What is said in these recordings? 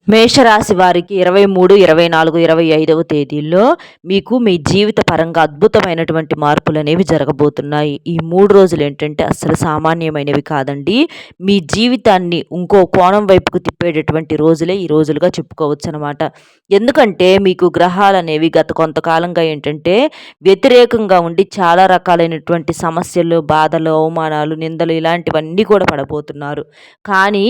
మేషరాశి వారికి 23, 24, 25వ తేదీల్లో మీకు మీ జీవిత పరంగా అద్భుతమైనటువంటి మార్పులనేవి జరగబోతున్నాయి. ఈ 3 రోజులేంటంటే అస్సలు సామాన్యమైనవి కాదండి. మీ జీవితాన్ని ఇంకో కోణం వైపుకు తిప్పేటటువంటి రోజులే ఈ రోజులుగా చెప్పుకోవచ్చనమాట. ఎందుకంటే మీకు గ్రహాలనేవి గత కొంతకాలంగా ఏంటంటే వ్యతిరేకంగా ఉండి చాలా రకాలైనటువంటి సమస్యలు, బాధలు, అవమానాలు, నిందలు ఇలాంటివన్నీ కూడా పడబోతున్నారు. కానీ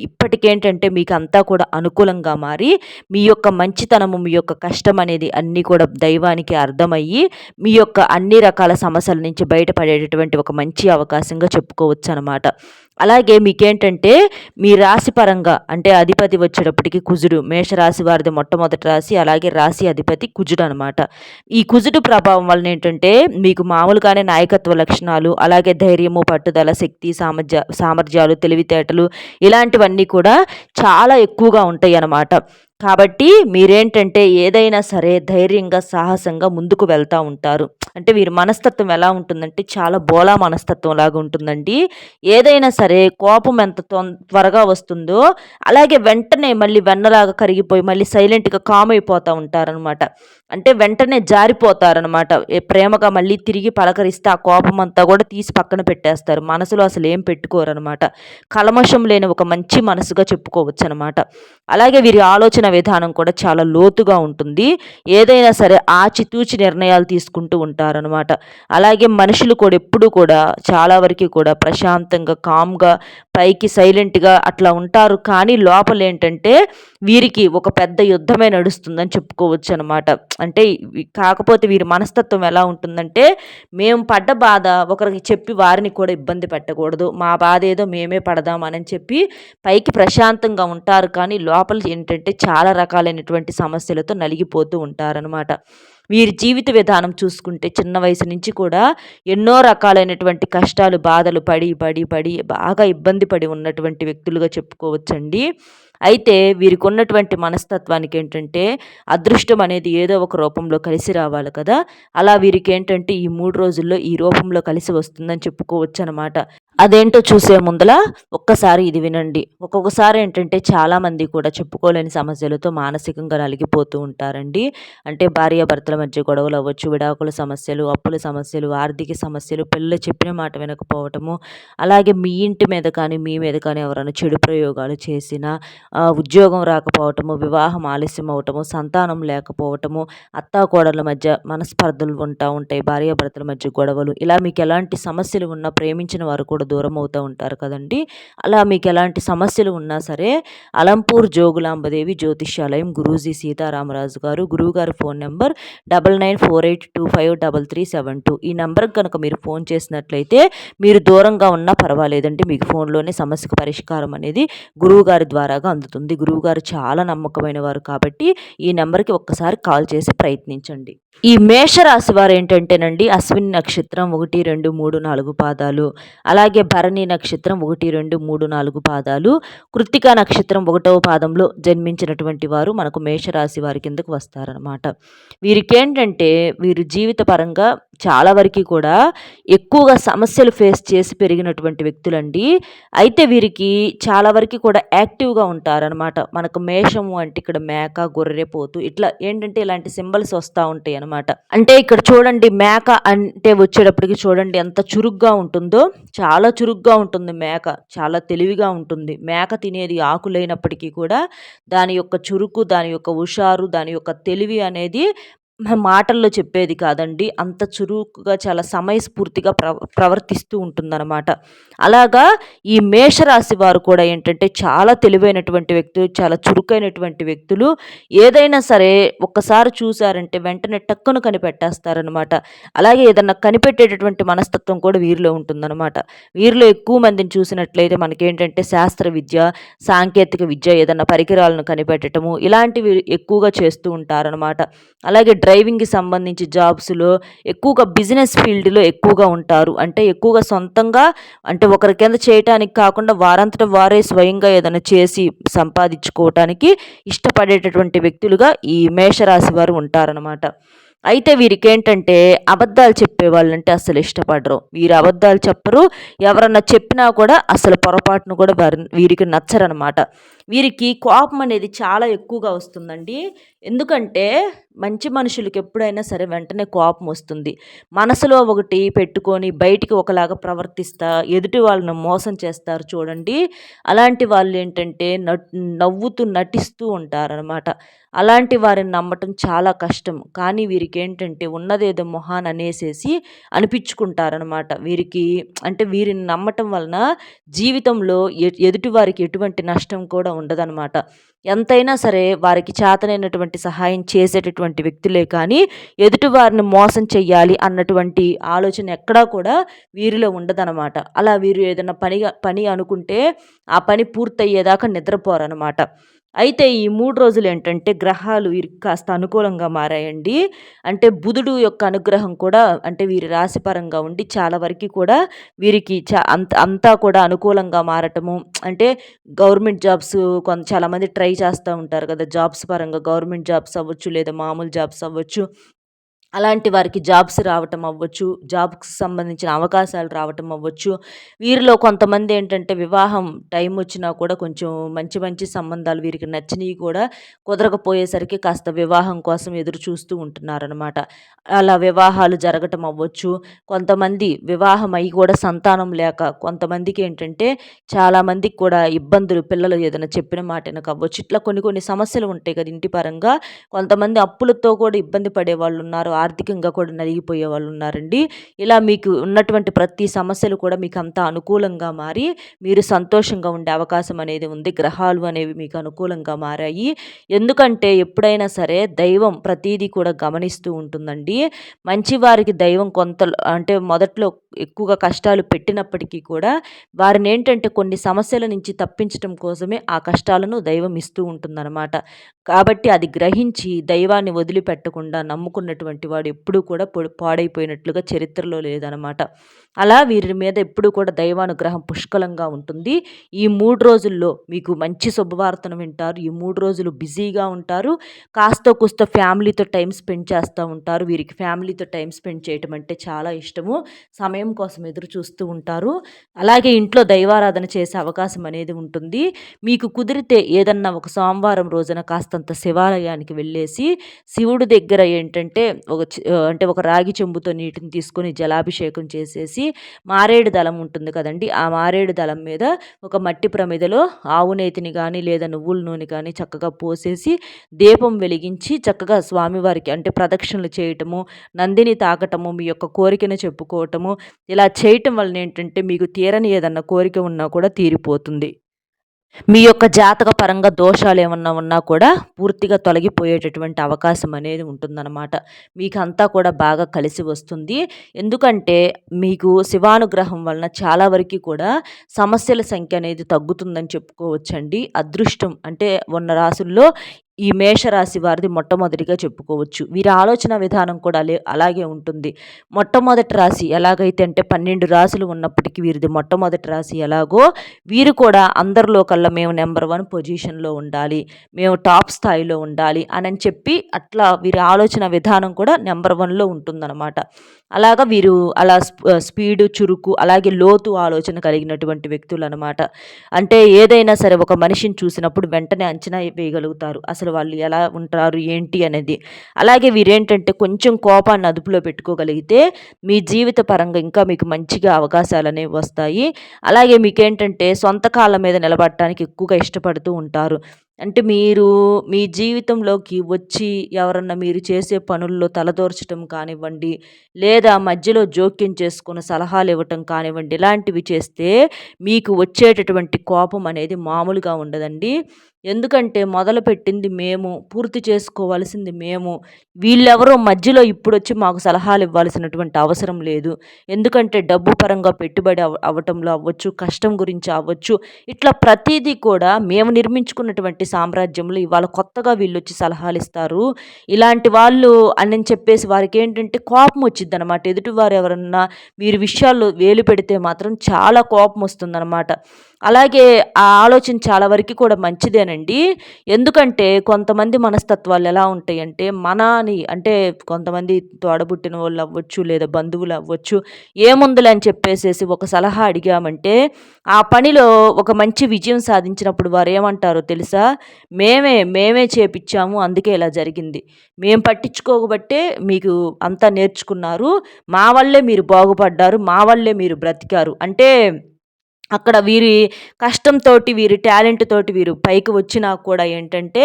ఇప్పటికేంటంటే మీకంతా కూడా అనుకూలంగా మారి మీ యొక్క మంచితనము, మీ యొక్క కష్టం అనేది అన్నీ కూడా దైవానికి అర్థమయ్యి మీ యొక్క అన్ని రకాల సమస్యల నుంచి బయటపడేటటువంటి ఒక మంచి అవకాశంగా చెప్పుకోవచ్చు అనమాట. అలాగే మీకేంటంటే మీ రాశి పరంగా అంటే అధిపతి వచ్చేటప్పటికి కుజుడు, మేషరాశి వారిది మొట్టమొదటి రాశి, అలాగే రాశి అధిపతి కుజుడు అనమాట. ఈ కుజుడు ప్రభావం వలన ఏంటంటే మీకు మామూలుగానే నాయకత్వ లక్షణాలు, అలాగే ధైర్యము, పట్టుదల, శక్తి, సామర్థ్యాలు, తెలివితేటలు ఇలాంటివన్నీ కూడా చాలా ఎక్కువగా ఉంటాయి అన్నమాట. కాబట్టి మీరేంటంటే ఏదైనా సరే ధైర్యంగా, సాహసంగా ముందుకు వెళ్తూ ఉంటారు. అంటే వీరి మనస్తత్వం ఎలా ఉంటుందంటే చాలా బోలా మనస్తత్వం లాగా ఉంటుందండి. ఏదైనా సరే కోపం ఎంత త్వరగా వస్తుందో అలాగే వెంటనే మళ్ళీ వెన్నలాగా కరిగిపోయి మళ్ళీ సైలెంట్‌గా కామ్ అయిపోతూ ఉంటారనమాట. అంటే వెంటనే జారిపోతారనమాట. ప్రేమగా మళ్ళీ తిరిగి పలకరిస్తే ఆ కోపం అంతా కూడా తీసి పక్కన పెట్టేస్తారు. మనసులో అసలు ఏం పెట్టుకోరనమాట. కల్మషం లేని ఒక మంచి మనసుగా చెప్పుకోవచ్చనమాట. అలాగే వీరి ఆలోచన విధానం కూడా చాలా లోతుగా ఉంటుంది. ఏదైనా సరే ఆచితూచి నిర్ణయాలు తీసుకుంటూ ఉంటారనమాట. అలాగే మనుషులు కూడా ఎప్పుడూ కూడా చాలా వరకు కూడా ప్రశాంతంగా, కామ్‌గా, పైకి సైలెంట్‌గా అట్లా ఉంటారు. కానీ లోపలేంటంటే వీరికి ఒక పెద్ద యుద్ధమే నడుస్తుందని చెప్పుకోవచ్చనమాట. అంటే కాకపోతే వీరి మనస్తత్వం ఎలా ఉంటుందంటే, మేము పడ్డ బాధ ఒకరికి చెప్పి వారిని కూడా ఇబ్బంది పెట్టకూడదు. మా బాధ ఏదో మేమే పడదామని చెప్పి పైకి ప్రశాంతంగా ఉంటారు. కానీ లోపల ఏంటంటే చాలా రకాలైనటువంటి సమస్యలతో నలిగిపోతూ ఉంటారనమాట. వీరి జీవిత విధానం చూసుకుంటే చిన్న వయసు నుంచి కూడా ఎన్నో రకాలైనటువంటి కష్టాలు, బాధలు పడి బాగా ఇబ్బంది పడి ఉన్నటువంటి వ్యక్తులుగా చెప్పుకోవచ్చండి. అయితే వీరికి ఉన్నటువంటి మనస్తత్వానికి ఏంటంటే అదృష్టం అనేది ఏదో ఒక రూపంలో కలిసి రావాలి కదా! అలా వీరికి ఏంటంటే ఈ 3 రోజుల్లో ఈ రూపంలో కలిసి వస్తుందని చెప్పుకోవచ్చనమాట. అదేంటో చూసే ముందల ఒక్కసారి ఇది వినండి. ఒక్కొక్కసారి ఏంటంటే చాలామంది కూడా చెప్పుకోలేని సమస్యలతో మానసికంగా నలిగిపోతూ ఉంటారండి. అంటే భార్యాభర్తల మధ్య గొడవలు అవ్వచ్చు, విడాకుల సమస్యలు, అప్పుల సమస్యలు, ఆర్థిక సమస్యలు, పిల్లలు చెప్పిన మాట వినకపోవటము, అలాగే మీ ఇంటి మీద కానీ, మీ మీద కానీ ఎవరైనా చెడు ప్రయోగాలు చేసినా, ఉద్యోగం రాకపోవటము, వివాహం ఆలస్యం అవ్వటము, సంతానం లేకపోవటము, అత్తాకోడళ్ళ మధ్య మనస్పర్ధలు ఉంటాయి, భార్యాభర్తల మధ్య గొడవలు, ఇలా మీకు ఎలాంటి సమస్యలు ఉన్నా ప్రేమించిన వారు కూడా దూరం అవుతూ ఉంటారు కదండి. అలా మీకు ఎలాంటి సమస్యలు ఉన్నా సరే అలంపూర్ జోగులాంబదేవి జ్యోతిష్యాలయం గురూజీ సీతారామరాజు గారు, గురువుగారి ఫోన్ నెంబర్ 9948253372. ఈ నెంబర్కి కనుక మీరు ఫోన్ చేసినట్లయితే మీరు దూరంగా ఉన్నా పర్వాలేదండి, మీకు ఫోన్లోనే సమస్యకు పరిష్కారం అనేది గురువుగారి ద్వారాగా అందుతుంది. గురువుగారు చాలా నమ్మకమైన వారు కాబట్టి ఈ నెంబర్కి ఒక్కసారి కాల్ చేసి ప్రయత్నించండి. ఈ మేషరాశి వారు ఏంటంటేనండి అశ్విని నక్షత్రం 1, 2, 3, 4 పాదాలు, అలాగే భరణి నక్షత్రం 1, 2, 3, 4 పాదాలు, కృత్తికా నక్షత్రం 1వ పాదంలో జన్మించినటువంటి వారు మనకు మేషరాశి వారి కిందకు వస్తారనమాట. వీరికేంటంటే వీరు జీవిత పరంగా చాలా వరకు కూడా ఎక్కువగా సమస్యలు ఫేస్ చేసి పెరిగినటువంటి వ్యక్తులండి. అయితే వీరికి చాలా వరకు కూడా యాక్టివ్గా ఉంటారనమాట. మనకు మేషము అంటే ఇక్కడ మేక, గొర్రె, పోతు ఇట్లా ఏంటంటే ఇలాంటి సింబల్స్ వస్తూ ఉంటాయి అనమాట. అంటే ఇక్కడ చూడండి మేక అంటే వచ్చేటప్పటికి చూడండి ఎంత చురుగ్గా ఉంటుందో, చాలా చురుగ్గా ఉంటుంది మేక, చాలా తెలివిగా ఉంటుంది. మేక తినేది ఆకులైనప్పటికీ కూడా దాని యొక్క చురుకు, దాని యొక్క హుషారు, దాని యొక్క తెలివి అనేది మాటల్లో చెప్పేది కాదండి. అంత చురుకుగా చాలా సమయస్ఫూర్తిగా ప్రవర్తిస్తూ ఉంటుందన్నమాట. అలాగా ఈ మేషరాశి వారు కూడా ఏంటంటే చాలా తెలివైనటువంటి వ్యక్తులు, చాలా చురుకైనటువంటి వ్యక్తులు. ఏదైనా సరే ఒక్కసారి చూసారంటే వెంటనే టక్కున కనిపెట్టేస్తారనమాట. అలాగే ఏదన్నా కనిపెట్టేటటువంటి మనస్తత్వం కూడా వీరిలో ఉంటుందన్నమాట. వీరిలో ఎక్కువ మందిని చూసినట్లయితే మనకేంటంటే శాస్త్ర విద్య, సాంకేతిక విద్య, ఏదన్నా పరికరాలను కనిపెట్టడము ఇలాంటివి ఎక్కువగా చేస్తూ ఉంటారనమాట. అలాగే డ్రైవింగ్‌కి సంబంధించి జాబ్స్‌లో ఎక్కువగా బిజినెస్ ఫీల్డ్‌లో ఎక్కువగా ఉంటారు. అంటే ఎక్కువగా సొంతంగా అంటే ఒకరి కింద చేయటానికి కాకుండా వారంతట వారే స్వయంగా ఏదైనా చేసి సంపాదించుకోవటానికి ఇష్టపడేటటువంటి వ్యక్తులుగా ఈ మేషరాశి వారు ఉంటారనమాట. అయితే వీరికేంటంటే అబద్ధాలు చెప్పేవాళ్ళంటే అస్సలు ఇష్టపడరు. వీరు అబద్ధాలు చెప్పరు. ఎవరన్నా చెప్పినా కూడా అసలు పొరపాటును కూడా వీరికి నచ్చరనమాట. వీరికి కోపం అనేది చాలా ఎక్కువగా వస్తుందండి. ఎందుకంటే మంచి మనుషులకి ఎప్పుడైనా సరే వెంటనే కోపం వస్తుంది. మనసులో ఒకటి పెట్టుకొని బయటికి ఒకలాగా ప్రవర్తిస్తా ఎదుటి వాళ్ళని మోసం చేస్తారు చూడండి. అలాంటి వాళ్ళేంటంటే నవ్వుతూ నటిస్తూ ఉంటారనమాట. అలాంటి వారిని నమ్మటం చాలా కష్టం. కానీ వీరికేంటంటే ఉన్నదేదో మొహాన అనేసేసి అనిపించుకుంటారనమాట. వీరికి అంటే వీరిని నమ్మటం వలన జీవితంలో ఎదుటి వారికి ఎటువంటి నష్టం కూడా ఉండదనమాట. ఎంతైనా సరే వారికి చేతనైనటువంటి సహాయం చేసేటటువంటి వ్యక్తులే కానీ, ఎదుటి వారిని మోసం చెయ్యాలి అన్నటువంటి ఆలోచన ఎక్కడా కూడా వీరిలో ఉండదనమాట. అలా వీరు ఏదైనా పని అనుకుంటే, ఆ పని పూర్తయ్యేదాకా నిద్రపోరనమాట. అయితే ఈ 3 రోజులేంటంటే గ్రహాలు వీరికి కాస్త అనుకూలంగా మారాయండి. అంటే బుధుడు యొక్క అనుగ్రహం కూడా అంటే వీరి రాశి పరంగా ఉండి చాలా వరకి కూడా వీరికి అంతా కూడా అనుకూలంగా మారటము. అంటే గవర్నమెంట్ జాబ్స్ చాలామంది ట్రై చేస్తా ఉంటారు కదా! జాబ్స్ పరంగా గవర్నమెంట్ జాబ్స్ అవ్వచ్చు, లేదా మామూలు జాబ్స్ అవ్వచ్చు. అలాంటి వారికి జాబ్స్ రావటం అవ్వచ్చు, జాబ్‌కి సంబంధించిన అవకాశాలు రావటం అవ్వచ్చు. వీరిలో కొంతమందేంటంటే వివాహం టైం వచ్చినా కూడా కొంచెం మంచి మంచి సంబంధాలు వీరికి నచ్చినయి కూడా కుదరకపోయేసరికి కాస్త వివాహం కోసం ఎదురు చూస్తూ ఉంటున్నారనమాట. అలా వివాహాలు జరగటం అవ్వచ్చు. కొంతమంది వివాహం అయ్యి కూడా సంతానం లేక కొంతమందికేంటంటే చాలామందికి కూడా ఇబ్బందులు పిల్లలు ఏదైనా చెప్పిన మాట వినకవ్వచ్చు. ఇట్లా కొన్ని కొన్ని సమస్యలు ఉంటాయి కదా! ఇంటి పరంగా. కొంతమంది అప్పులతో కూడా ఇబ్బంది పడేవాళ్ళున్నారు. ఆర్థికంగా కూడా నలిగిపోయే వాళ్ళున్నారండి. ఇలా మీకు ఉన్నటువంటి ప్రతి సమస్యలు కూడా మీకంతా అనుకూలంగా మారి, మీరు సంతోషంగా ఉండే అవకాశం అనేది ఉంది. గ్రహాలు అనేవి మీకు అనుకూలంగా మారాయి. ఎందుకంటే ఎప్పుడైనా సరే దైవం ప్రతీదీ కూడా గమనిస్తూ ఉంటుందండి. మంచివారికి దైవం అంటే మొదట్లో ఎక్కువగా కష్టాలు పెట్టినప్పటికీ కూడా వారినేంటంటే కొన్ని సమస్యల నుంచి తప్పించటం కోసమే ఆ కష్టాలను దైవం ఇస్తూ ఉంటుందన్నమాట. కాబట్టి అది గ్రహించి దైవాన్ని వదిలిపెట్టకుండా నమ్ముకున్నటువంటి వాడు ఎప్పుడూ కూడా పాడైపోయినట్లుగా చరిత్రలో లేదనమాట. అలా వీరి మీద ఎప్పుడూ కూడా దైవానుగ్రహం పుష్కలంగా ఉంటుంది. ఈ 3 రోజుల్లో మీకు మంచి శుభవార్తను వింటారు. ఈ 3 రోజులు బిజీగా ఉంటారు. కాస్తో కూస్తో ఫ్యామిలీతో టైం స్పెండ్ చేస్తూ ఉంటారు. వీరికి ఫ్యామిలీతో టైం స్పెండ్ చేయటం అంటే చాలా ఇష్టము. సమయం కోసం ఎదురు చూస్తూ ఉంటారు. అలాగే ఇంట్లో దైవారాధన చేసే అవకాశం అనేది ఉంటుంది. మీకు కుదిరితే ఏదన్నా ఒక సోమవారం రోజున కాస్తంత శివాలయానికి వెళ్ళేసి శివుడి దగ్గర ఏంటంటే అంటే ఒక రాగి చెంబుతో నీటిని తీసుకొని జలాభిషేకం చేసేసి మారేడు దళం ఉంటుంది కదండీ! ఆ మారేడు దళం మీద ఒక మట్టి ప్రమిదలో ఆవు నేతిని గానీ, లేదా నువ్వుల నూనె గానీ చక్కగా పోసేసి దీపం వెలిగించి చక్కగా స్వామివారికి అంటే ప్రదక్షిణలు చేయటము, నందిని తాకటము, మీ యొక్క కోరికను చెప్పుకోవటము, ఇలా చేయటం వలన ఏంటంటే మీకు తీరని ఏదన్నా కోరిక ఉన్నా కూడా తీరిపోతుంది. మీ యొక్క జాతక పరంగా దోషాలేమన్నా ఉన్నా కూడా పూర్తిగా తొలగిపోయేటటువంటి అవకాశం అనేది ఉంటుందన్నమాట. మీకంతా కూడా బాగా కలిసి వస్తుంది. ఎందుకంటే మీకు శివానుగ్రహం వలన చాలా వరకి కూడా సమస్యల సంఖ్య అనేది తగ్గుతుందని చెప్పుకోవచ్చండి. అదృష్టం అంటే ఉన్న రాసుల్లో ఈ మేషరాశి వారిది మొట్టమొదటిగా చెప్పుకోవచ్చు. వీరి ఆలోచన విధానం కూడా అలాగే ఉంటుంది. మొట్టమొదటి రాశి ఎలాగైతే అంటే 12 రాశులు ఉన్నప్పటికీ వీరిది మొట్టమొదటి రాశి ఎలాగో వీరు కూడా అందరిలో కల్లా మేము నెంబర్ 1 పొజిషన్‌లో ఉండాలి. మేము టాప్ స్థాయిలో ఉండాలి అనని చెప్పి అట్లా వీరి ఆలోచన విధానం కూడా నెంబర్ 1లో ఉంటుందన్నమాట. అలాగా వీరు అలా స్పీడు, చురుకు అలాగే లోతు ఆలోచన కలిగినటువంటి వ్యక్తులనమాట. అంటే ఏదైనా సరే ఒక మనిషిని చూసినప్పుడు వెంటనే అంచనా వేయగలుగుతారు. అసలు వాళ్ళు ఎలా ఉంటారు ఏంటి అనేది. అలాగే వీరేంటంటే కొంచెం కోపాన్ని అదుపులో పెట్టుకోగలిగితే మీ జీవిత పరంగా ఇంకా మీకు మంచిగా అవకాశాలనేవి వస్తాయి. అలాగే మీకేంటంటే సొంత కాళ్ళ మీద నిలబడటానికి ఎక్కువగా ఇష్టపడుతూ ఉంటారు. అంటే మీరు మీ జీవితంలోకి వచ్చి ఎవరన్నా మీరు చేసే పనుల్లో తలదూర్చటం కానివ్వండి, లేదా మధ్యలో జోక్యం చేసుకొని సలహాలు ఇవ్వటం కానివ్వండి, ఇలాంటివి చేస్తే మీకు వచ్చేటటువంటి కోపం అనేది మామూలుగా ఉండదండి. ఎందుకంటే మొదలుపెట్టింది మేము, పూర్తి చేసుకోవాల్సింది మేము. వీళ్ళెవరో మధ్యలో ఇప్పుడొచ్చి మాకు సలహాలు ఇవ్వాల్సినటువంటి అవసరం లేదు. ఎందుకంటే డబ్బు పరంగా పెట్టుబడి అవ్వటంలో అవ్వచ్చు, కష్టం గురించి అవ్వచ్చు, ఇట్లా ప్రతీదీ కూడా మేము నిర్మించుకున్నటువంటి సామ్రాజ్యంలో ఇవాళ కొత్తగా వీళ్ళొచ్చి సలహాలిస్తారు. ఇలాంటి వాళ్ళు అని చెప్పేసి వారికేంటంటే కోపం వచ్చిద్దనమాట. ఎదుటివారు ఎవరన్నా వీరి విషయాల్లో వేలు పెడితే మాత్రం చాలా కోపం వస్తుందనమాట. అలాగే ఆ ఆలోచన చాలా వరకి కూడా మంచిదేనండి. ఎందుకంటే కొంతమంది మనస్తత్వాలు ఎలా ఉంటాయంటే, అంటే కొంతమంది తోడబుట్టిన వాళ్ళవ్వచ్చు, లేదా బంధువులవ్వచ్చు, ఏముందిలే అని చెప్పేసేసి ఒక సలహా అడిగామంటే, ఆ పనిలో ఒక మంచి విజయం సాధించినప్పుడు వారేమంటారో తెలుసా? మేమే చేపిచ్చాము. అందుకే ఇలా జరిగింది. మేము పట్టించుకోబట్టే మీకు అంతా నేర్చుకున్నారు. మా వల్లే మీరు బాగుపడ్డారు. మా వల్లే మీరు బ్రతికారు. అంటే అక్కడ వీరి కష్టంతోటి, వీరి టాలెంట్ తోటి వీరు పైకి వచ్చినా కూడా ఏంటంటే,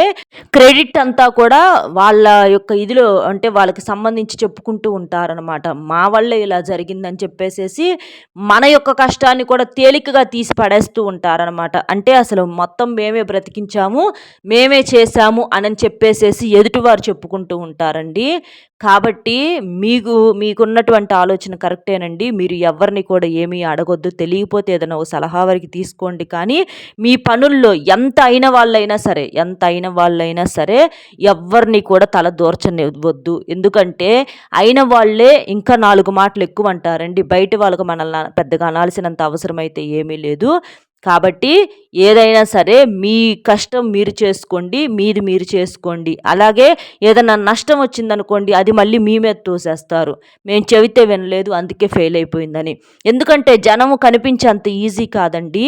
క్రెడిట్ అంతా కూడా వాళ్ళ యొక్క ఇదిలో అంటే వాళ్ళకి సంబంధించి చెప్పుకుంటూ ఉంటారనమాట. మా వల్లే ఇలా జరిగిందని చెప్పేసేసి, మన యొక్క కష్టాన్ని కూడా తేలికగా తీసి పడేస్తూ ఉంటారనమాట. అంటే అసలు మొత్తం మేమే బ్రతికించాము, మేమే చేశాము అనని చెప్పేసేసి ఎదుటివారు చెప్పుకుంటూ ఉంటారండి. కాబట్టి మీకున్నటువంటి ఆలోచన కరెక్టేనండి. మీరు ఎవ్వరిని కూడా ఏమీ అడగొద్దు. తెలియకపోతే ఏదైనా ఓ సలహా వరకు తీసుకోండి. కానీ మీ పనుల్లో ఎంత అయిన వాళ్ళైనా సరే ఎవ్వరిని కూడా తల దూర్చనివ్వొద్దు. ఎందుకంటే అయిన వాళ్ళే ఇంకా 4 మాటలు ఎక్కువంటారండి. బయట వాళ్ళకి మనల్ని పెద్దగా అనాల్సినంత అవసరమైతే ఏమీ లేదు. కాబట్టి ఏదైనా సరే మీ కష్టం మీరు చేసుకోండి. మీది మీరు చేసుకోండి. అలాగే ఏదన్నా నష్టం వచ్చిందనుకోండి, అది మళ్ళీ మీ మీద తోసేస్తారు. మేము చెబితే వినలేదు అందుకే ఫెయిల్ అయిపోయిందని. ఎందుకంటే జనము కనిపించేంత ఈజీ కాదండి.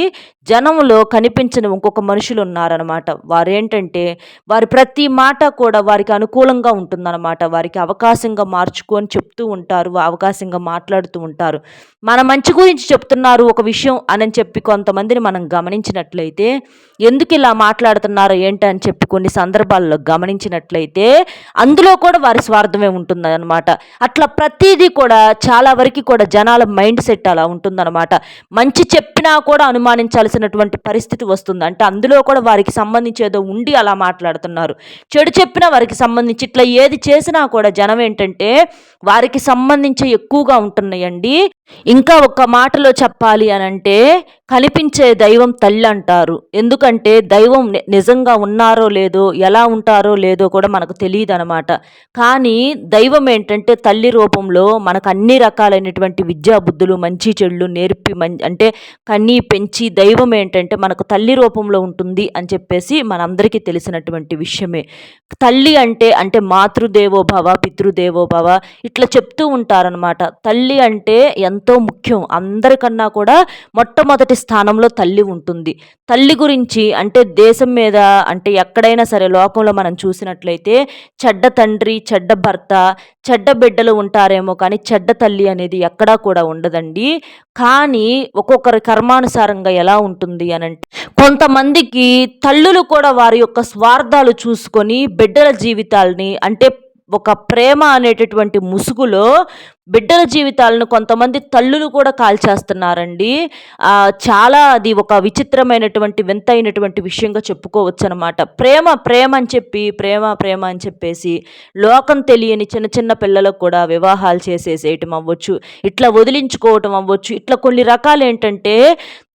జనములో కనిపించని ఇంకొక మనుషులున్నారనమాట. వారేంటంటే వారి ప్రతి మాట కూడా వారికి అనుకూలంగా ఉంటుందనమాట. వారికి అవకాశంగా మార్చుకొని చెప్తూ ఉంటారు. అవకాశంగా మాట్లాడుతూ ఉంటారు. మన మంచి గురించి చెప్తున్నారు ఒక విషయం అని చెప్పి కొంతమందిని మనం గమనించినట్లయితే, ఎందుకు ఇలా మాట్లాడుతున్నారో ఏంటి అని చెప్పి కొన్ని సందర్భాల్లో గమనించినట్లయితే, అందులో కూడా వారి స్వార్థమే ఉంటుందన్నమాట. అట్లా ప్రతీదీ కూడా చాలా వరకు కూడా జనాల మైండ్ సెట్ అలా ఉంటుందన్నమాట. మంచి చెప్పినా కూడా అనుమానించాల్సినటువంటి పరిస్థితి వస్తుంది. అంటే అందులో కూడా వారికి సంబంధించి ఏదో ఉండి అలా మాట్లాడుతున్నారు. చెడు చెప్పినా వారికి సంబంధించి ఇట్లా ఏది చేసినా కూడా జనం ఏంటంటే వారికి సంబంధించి ఎక్కువగా ఉంటున్నాయండి. ఇంకా ఒక్క మాటలో చెప్పాలి అనంటే, కనిపించే దైవం తల్లి అంటారు. ఎందుకంటే దైవం నిజంగా ఉన్నారో లేదో, ఎలా ఉంటారో లేదో కూడా మనకు తెలీదనమాట. కానీ దైవం ఏంటంటే తల్లి రూపంలో మనకు అన్ని రకాలైనటువంటి విద్యా బుద్ధులు, మంచి చెడులు నేర్పి అంటే కన్నీ పెంచి దైవం ఏంటంటే మనకు తల్లి రూపంలో ఉంటుంది అని చెప్పేసి మనందరికీ తెలిసినటువంటి విషయమే. తల్లి అంటే మాతృదేవో భవ, పితృదేవో భవ ఇట్లా చెప్తూ ఉంటారనమాట. తల్లి అంటే ఎంతో ముఖ్యం. అందరికన్నా కూడా మొట్టమొదటి స్థానంలో తల్లి ఉంటుంది. తల్లి గురించి అంటే దేశం మీద అంటే ఎక్కడైనా సరే లోకంలో మనం చూసినట్లయితే చెడ్డ తండ్రి, చెడ్డ భర్త, చెడ్డ బిడ్డలు ఉంటారేమో కానీ చెడ్డ తల్లి అనేది ఎక్కడా కూడా ఉండదండి. కానీ ఒక్కొక్కరి కర్మానుసారంగా ఎలా ఉంటుంది అనంటే, కొంతమందికి తల్లులు కూడా వారి యొక్క స్వార్థాలు చూసుకొని బిడ్డల జీవితాల్ని అంటే ఒక ప్రేమ అనేటటువంటి ముసుగులో బిడ్డల జీవితాలను కొంతమంది తల్లులు కూడా కాల్చేస్తున్నారండి. చాలా అది ఒక విచిత్రమైనటువంటి వింతైనటువంటి విషయంగా చెప్పుకోవచ్చనమాట. ప్రేమ అని చెప్పేసి లోకం తెలియని చిన్న చిన్న పిల్లలకు కూడా వివాహాలు చేసేసేయటం అవ్వచ్చు, ఇట్లా వదిలించుకోవటం అవ్వచ్చు, ఇట్లా కొన్ని రకాలేంటంటే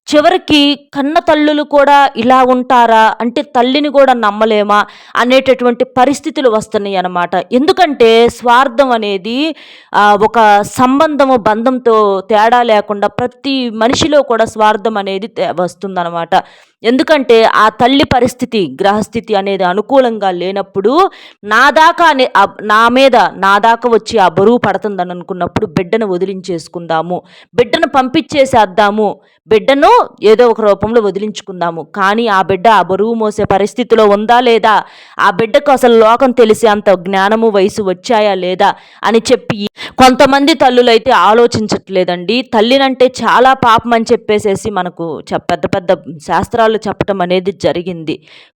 చివరికి కన్న తల్లులు కూడా ఇలా ఉంటారా అంటే తల్లిని కూడా నమ్మలేమా అనేటటువంటి పరిస్థితులు వస్తున్నాయి అన్నమాట. ఎందుకంటే స్వార్థం అనేది ఒక సంబంధము బంధంతో తేడా లేకుండా ప్రతి మనిషిలో కూడా స్వార్థం అనేది వస్తుందన్నమాట. ఎందుకంటే ఆ తల్లి పరిస్థితి గ్రహస్థితి అనేది అనుకూలంగా లేనప్పుడు నా దాకా వచ్చి ఆ బరువు పడుతుందని అనుకున్నప్పుడు బిడ్డను వదిలించేసుకుందాము, బిడ్డను పంపించేసేద్దాము, బిడ్డను ఏదో ఒక రూపంలో వదిలించుకుందాము. కానీ ఆ బిడ్డ ఆ బరువు మోసే పరిస్థితిలో ఉందా లేదా, ఆ బిడ్డకు అసలు లోకం తెలిసే అంత జ్ఞానము వయసు వచ్చాయా లేదా అని చెప్పి కొంతమంది తల్లులైతే ఆలోచించట్లేదండి. తల్లినంటే చాలా పాపం అని చెప్పేసేసి మనకు పెద్ద పెద్ద శాస్త్రాలు చెప్పటం అనేది జరిగింది.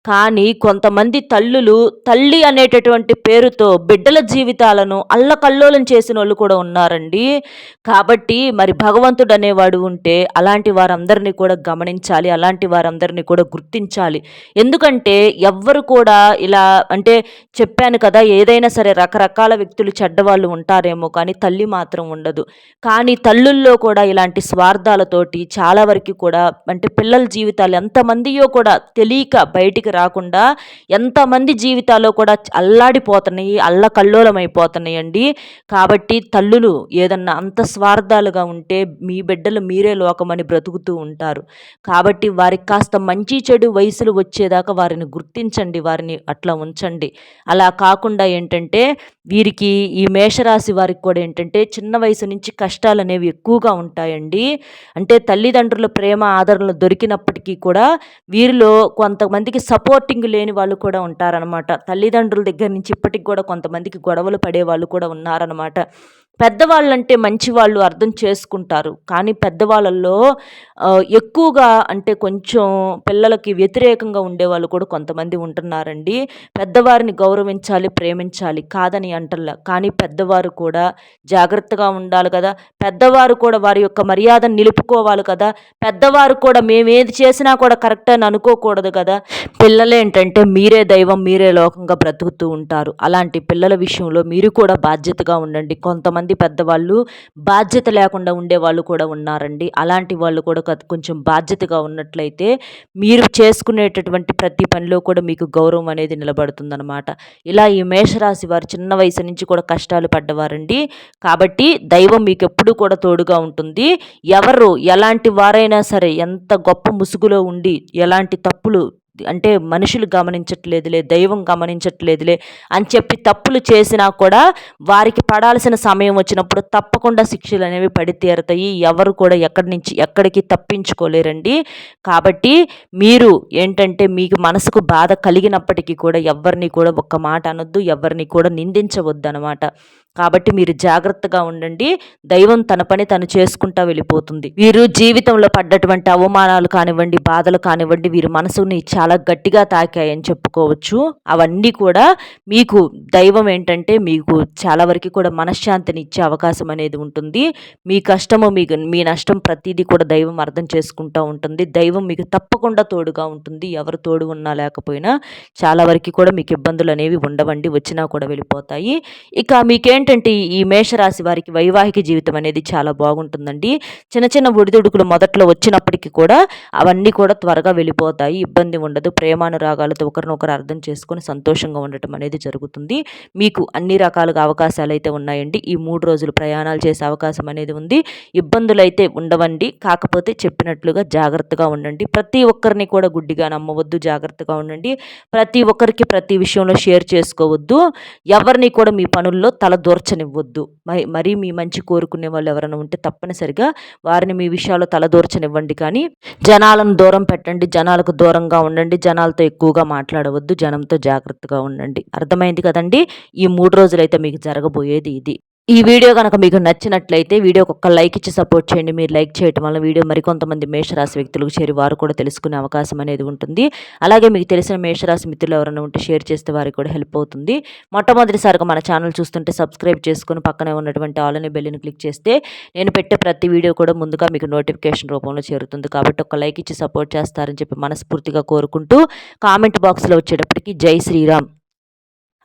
కానీ కొంతమంది తల్లులు తల్లి అనేటటువంటి పేరుతో బిడ్డల జీవితాలను అల్లకల్లోలం చేసిన వాళ్ళు కూడా ఉన్నారండి. కాబట్టి మరి భగవంతుడు అనేవాడు ఉంటే అలాంటి వారందరినీ కూడా గమనించాలి, అలాంటి వారందరినీ కూడా గుర్తించాలి. ఎందుకంటే ఎవ్వరు కూడా ఇలా అంటే చెప్పాను కదా, ఏదైనా సరే రకరకాల వ్యక్తులు చెడ్డవాళ్ళు ఉంటారేమో కానీ తల్లి మాత్రం ఉండదు. కానీ తల్లుల్లో కూడా ఇలాంటి స్వార్థాలతోటి చాలా వరకు కూడా అంటే పిల్లల జీవితాలు ఎంత ఎంతమందియో కూడా తెలియక బయటికి రాకుండా ఎంతమంది జీవితాల్లో కూడా అల్లాడిపోతున్నాయి, అల్లకల్లోలమైపోతున్నాయండి. కాబట్టి తల్లులు ఏదన్నా అంత స్వార్థాలుగా ఉంటే మీ బిడ్డలు మీరే లోకమని బ్రతుకుతూ ఉంటారు. కాబట్టి వారికి కాస్త మంచి చెడు వయసులు వచ్చేదాకా వారిని గుర్తించండి, వారిని అట్లా ఉంచండి. అలా కాకుండా ఏంటంటే వీరికి ఈ మేషరాశి వారికి కూడా ఏంటంటే చిన్న వయసు నుంచి కష్టాలనేవి ఎక్కువగా ఉంటాయండి. అంటే తల్లిదండ్రుల ప్రేమ ఆదరణలు దొరికినప్పటికీ కూడా వీరిలో కొంతమందికి సపోర్టింగ్ లేని వాళ్ళు కూడా ఉంటారనమాట. తల్లిదండ్రుల దగ్గర నుంచి ఇప్పటికి కూడా కొంతమందికి గొడవలు పడే వాళ్ళు కూడా ఉన్నారనమాట. పెద్దవాళ్ళంటే మంచివాళ్ళు అర్థం చేసుకుంటారు. కానీ పెద్దవాళ్ళల్లో ఎక్కువగా అంటే కొంచెం పిల్లలకి వ్యతిరేకంగా ఉండేవాళ్ళు కూడా కొంతమంది ఉంటున్నారండి. పెద్దవారిని గౌరవించాలి, ప్రేమించాలి కాదని అంటల్లా. కానీ పెద్దవారు కూడా జాగ్రత్తగా ఉండాలి కదా! పెద్దవారు కూడా వారి యొక్క మర్యాదను నిలుపుకోవాలి కదా! పెద్దవారు కూడా మేమేది చేసినా కూడా కరెక్ట్ అని అనుకోకూడదు కదా! పిల్లలేంటంటే మీరే దైవం, మీరే లోకంగా బ్రతుకుతూ ఉంటారు. అలాంటి పిల్లల విషయంలో మీరు కూడా బాధ్యతగా ఉండండి. కొంతమంది పెద్దవాళ్ళు బాధ్యత లేకుండా ఉండేవాళ్ళు కూడా ఉన్నారండి. అలాంటి వాళ్ళు కూడా కొంచెం బాధ్యతగా ఉన్నట్లయితే మీరు చేసుకునేటటువంటి ప్రతి పనిలో కూడా మీకు గౌరవం అనేది నిలబడుతుందనమాట. ఇలా ఈ మేషరాశి వారు చిన్న వయసు నుంచి కూడా కష్టాలు పడ్డవారండి. కాబట్టి దైవం మీకు ఎప్పుడూ కూడా తోడుగా ఉంటుంది. ఎవరు ఎలాంటి వారైనా సరే ఎంత గొప్ప ముసుగులో ఉండి ఎలాంటి తప్పులు అంటే మనుషులు గమనించట్లేదులే, దైవం గమనించట్లేదులే అని చెప్పి తప్పులు చేసినా కూడా వారికి పడాల్సిన సమయం వచ్చినప్పుడు తప్పకుండా శిక్షలు అనేవి పడి తీరతాయి. ఎవరు కూడా ఎక్కడి నుంచి ఎక్కడికి తప్పించుకోలేరండి. కాబట్టి మీరు ఏంటంటే మీకు మనసుకు బాధ కలిగినప్పటికీ కూడా ఎవరిని కూడా ఒక్క మాట అనొద్దు, ఎవరిని కూడా నిందించవద్దు అనమాట. కాబట్టి మీరు జాగ్రత్తగా ఉండండి. దైవం తన పని తను చేసుకుంటా వెళ్ళిపోతుంది. వీరు జీవితంలో పడ్డటువంటి అవమానాలు కానివ్వండి, బాధలు కానివ్వండి, వీరి మనసుని చాలా గట్టిగా తాకాయని చెప్పుకోవచ్చు. అవన్నీ కూడా మీకు దైవం ఏంటంటే మీకు చాలా వరకు కూడా మనశ్శాంతిని ఇచ్చే అవకాశం అనేది ఉంటుంది. మీ కష్టము మీ నష్టం ప్రతిదీ కూడా దైవం అర్థం చేసుకుంటూ ఉంటుంది. దైవం మీకు తప్పకుండా తోడుగా ఉంటుంది. ఎవరు తోడు ఉన్నా లేకపోయినా చాలా వరకు కూడా మీకు ఇబ్బందులు అనేవి ఉండవండి. వచ్చినా కూడా వెళ్ళిపోతాయి. ఇక మీకేంటంటే ఈ మేషరాశి వారికి వైవాహిక జీవితం అనేది చాలా బాగుంటుందండి. చిన్న చిన్న ఒడిదుడుకులు మొదట్లో వచ్చినప్పటికీ కూడా అవన్నీ కూడా త్వరగా వెళ్ళిపోతాయి. ఇబ్బంది ఉండదు. ప్రేమానురాగాలతో ఒకరినొకరు అర్థం చేసుకొని సంతోషంగా ఉండటం అనేది జరుగుతుంది. మీకు అన్ని రకాలుగా అవకాశాలు అయితే ఉన్నాయండి. ఈ 3 రోజులు ప్రయాణాలు చేసే అవకాశం అనేది ఉంది. ఇబ్బందులు అయితే ఉండవండి. కాకపోతే చెప్పినట్లుగా జాగ్రత్తగా ఉండండి. ప్రతి ఒక్కరిని కూడా గుడ్డిగా నమ్మవద్దు. జాగ్రత్తగా ఉండండి. ప్రతి ఒక్కరికి ప్రతి విషయంలో షేర్ చేసుకోవద్దు. ఎవరిని కూడా మీ పనుల్లో తల దూర్చనివ్వద్దు. మరీ మీ మంచి కోరుకునే వాళ్ళు ఎవరైనా ఉంటే తప్పనిసరిగా వారిని మీ విషయాల్లో తలదూర్చనివ్వండి. కానీ జనాలను దూరం పెట్టండి. జనాలకు దూరంగా ఉండండి. జనాలతో ఎక్కువగా మాట్లాడవద్దు. జనంతో జాగ్రత్తగా ఉండండి. అర్థమైంది కదండి. ఈ 3 రోజులైతే మీకు జరగబోయేది ఇది. ఈ వీడియో కనుక మీకు నచ్చినట్లయితే వీడియోకి ఒక్క లైక్ ఇచ్చి సపోర్ట్ చేయండి. మీరు లైక్ చేయడం వల్ల వీడియో మరికొంతమంది మేషరాశి వ్యక్తులకు చేరి వారు కూడా తెలుసుకునే అవకాశం అనేది ఉంటుంది. అలాగే మీకు తెలిసిన మేషరాశి మిత్రులు ఎవరైనా ఉంటే షేర్ చేస్తే వారికి కూడా హెల్ప్ అవుతుంది. మొట్టమొదటిసారిగా మన ఛానల్ చూస్తుంటే సబ్స్క్రైబ్ చేసుకుని పక్కనే ఉన్నటువంటి ఆల్ అనే బెల్ని క్లిక్ చేస్తే నేను పెట్టే ప్రతి వీడియో కూడా ముందుగా మీకు నోటిఫికేషన్ రూపంలో చేరుతుంది. కాబట్టి ఒక లైక్ ఇచ్చి సపోర్ట్ చేస్తారని చెప్పి మనస్ఫూర్తిగా కోరుకుంటూ కామెంట్ బాక్స్లో వచ్చేటప్పటికి జై శ్రీరామ్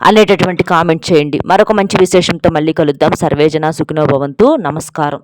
అనేటటువంటి కామెంట్ చేయండి. మరొక మంచి విశేషంతో మళ్ళీ కలుద్దాం. సర్వేజన సుఖినో భవంతు. నమస్కారం.